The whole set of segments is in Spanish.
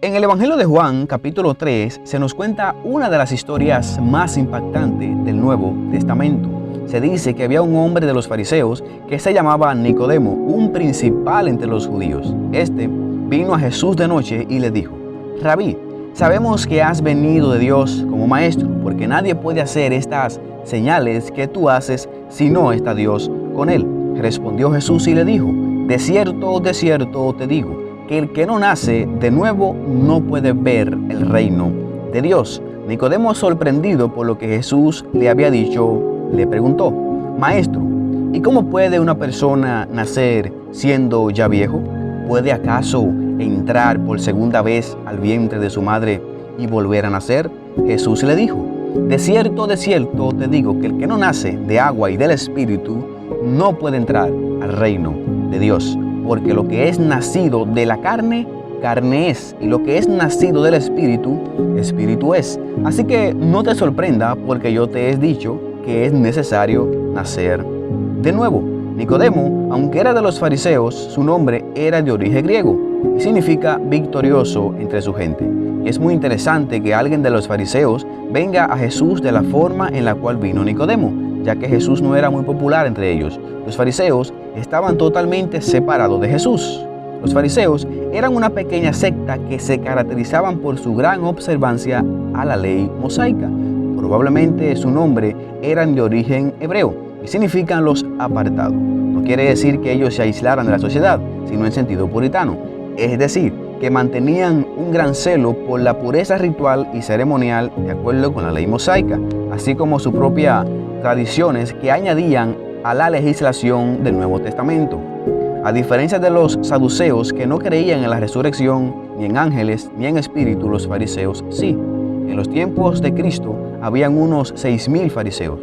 En el Evangelio de Juan, capítulo 3, se nos cuenta una de las historias más impactantes del Nuevo Testamento. Se dice que había un hombre de los fariseos que se llamaba Nicodemo, un principal entre los judíos. Este vino a Jesús de noche y le dijo: Rabí, sabemos que has venido de Dios como maestro, porque nadie puede hacer estas señales que tú haces si no está Dios con él. Respondió Jesús y le dijo: de cierto te digo, que el que no nace de nuevo no puede ver el reino de Dios. Nicodemo, sorprendido por lo que Jesús le había dicho, le preguntó: Maestro, ¿y cómo puede una persona nacer siendo ya viejo? ¿Puede acaso entrar por segunda vez al vientre de su madre y volver a nacer? Jesús le dijo: de cierto te digo, que el que no nace de agua y del Espíritu no puede entrar al reino de Dios. Porque lo que es nacido de la carne, carne es, y lo que es nacido del Espíritu, Espíritu es. Así que no te sorprenda porque yo te he dicho que es necesario nacer de nuevo. Nicodemo, aunque era de los fariseos, su nombre era de origen griego y significa victorioso entre su gente. Y es muy interesante que alguien de los fariseos venga a Jesús de la forma en la cual vino Nicodemo, ya que Jesús no era muy popular entre ellos. Los fariseos estaban totalmente separados de Jesús. Los fariseos eran una pequeña secta que se caracterizaban por su gran observancia a la ley mosaica. Probablemente su nombre eran de origen hebreo y significan los apartados. No quiere decir que ellos se aislaran de la sociedad, sino en sentido puritano. Es decir, que mantenían un gran celo por la pureza ritual y ceremonial de acuerdo con la ley mosaica, así como sus propias tradiciones que añadían a la legislación del Nuevo Testamento. A diferencia de los saduceos, que no creían en la resurrección, ni en ángeles, ni en espíritu, los fariseos sí. En los tiempos de Cristo habían unos 6,000 fariseos.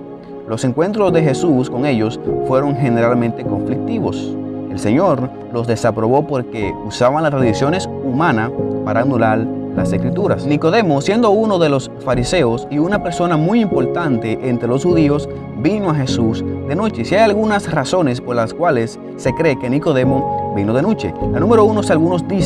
Los encuentros de Jesús con ellos fueron generalmente conflictivos. El Señor los desaprobó porque usaban las tradiciones humanas para anular las Escrituras. Nicodemo, siendo uno de los fariseos y una persona muy importante entre los judíos, vino a Jesús de noche. Si hay algunas razones por las cuales se cree que Nicodemo vino de noche. La número uno,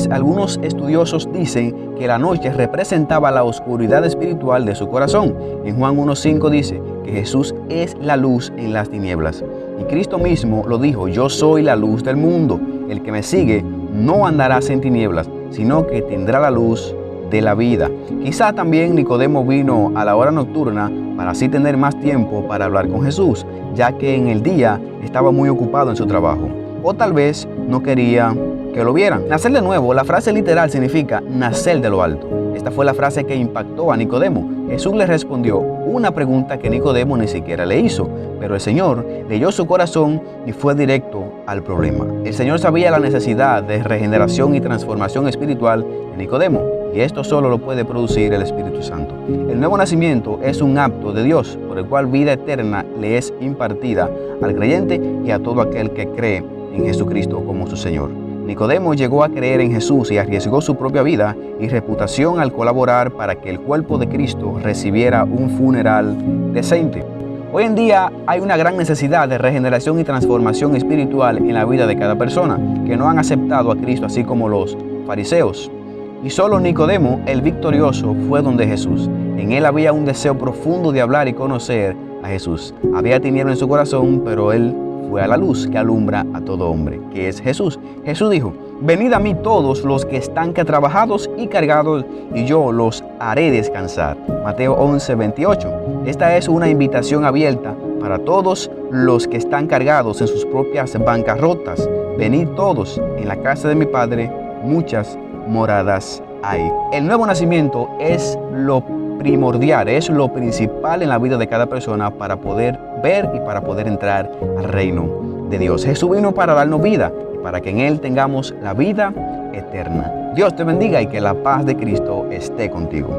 algunos estudiosos dicen que la noche representaba la oscuridad espiritual de su corazón. En Juan 1:5 dice que Jesús es la luz en las tinieblas. Y Cristo mismo lo dijo: yo soy la luz del mundo. El que me sigue no andará en tinieblas, sino que tendrá la luz de la vida. Quizá también Nicodemo vino a la hora nocturna para así tener más tiempo para hablar con Jesús, ya que en el día estaba muy ocupado en su trabajo. O tal vez no quería que lo vieran. Nacer de nuevo, la frase literal significa nacer de lo alto. Esta fue la frase que impactó a Nicodemo. Jesús le respondió una pregunta que Nicodemo ni siquiera le hizo, pero el Señor leyó su corazón y fue directo al problema. El Señor sabía la necesidad de regeneración y transformación espiritual en Nicodemo, y esto solo lo puede producir el Espíritu Santo. El nuevo nacimiento es un acto de Dios por el cual vida eterna le es impartida al creyente y a todo aquel que cree en Jesucristo como su Señor. Nicodemo llegó a creer en Jesús y arriesgó su propia vida y reputación al colaborar para que el cuerpo de Cristo recibiera un funeral decente. Hoy en día hay una gran necesidad de regeneración y transformación espiritual en la vida de cada persona que no han aceptado a Cristo, así como los fariseos. Y solo Nicodemo, el victorioso, fue donde Jesús. En él había un deseo profundo de hablar y conocer a Jesús. Había tiniebla en su corazón, pero él fue a la luz que alumbra a todo hombre, que es Jesús. Jesús dijo: venid a mí todos los que están trabajados y cargados, y yo los haré descansar. Mateo 11:28. Esta es una invitación abierta para todos los que están cargados en sus propias bancarrotas. Venid todos, en la casa de mi Padre muchas moradas hay. El nuevo nacimiento es lo primordial, es lo principal en la vida de cada persona para poder ver y para poder entrar al reino de Dios. Jesús vino para darnos vida y para que en Él tengamos la vida eterna. Dios te bendiga y que la paz de Cristo esté contigo.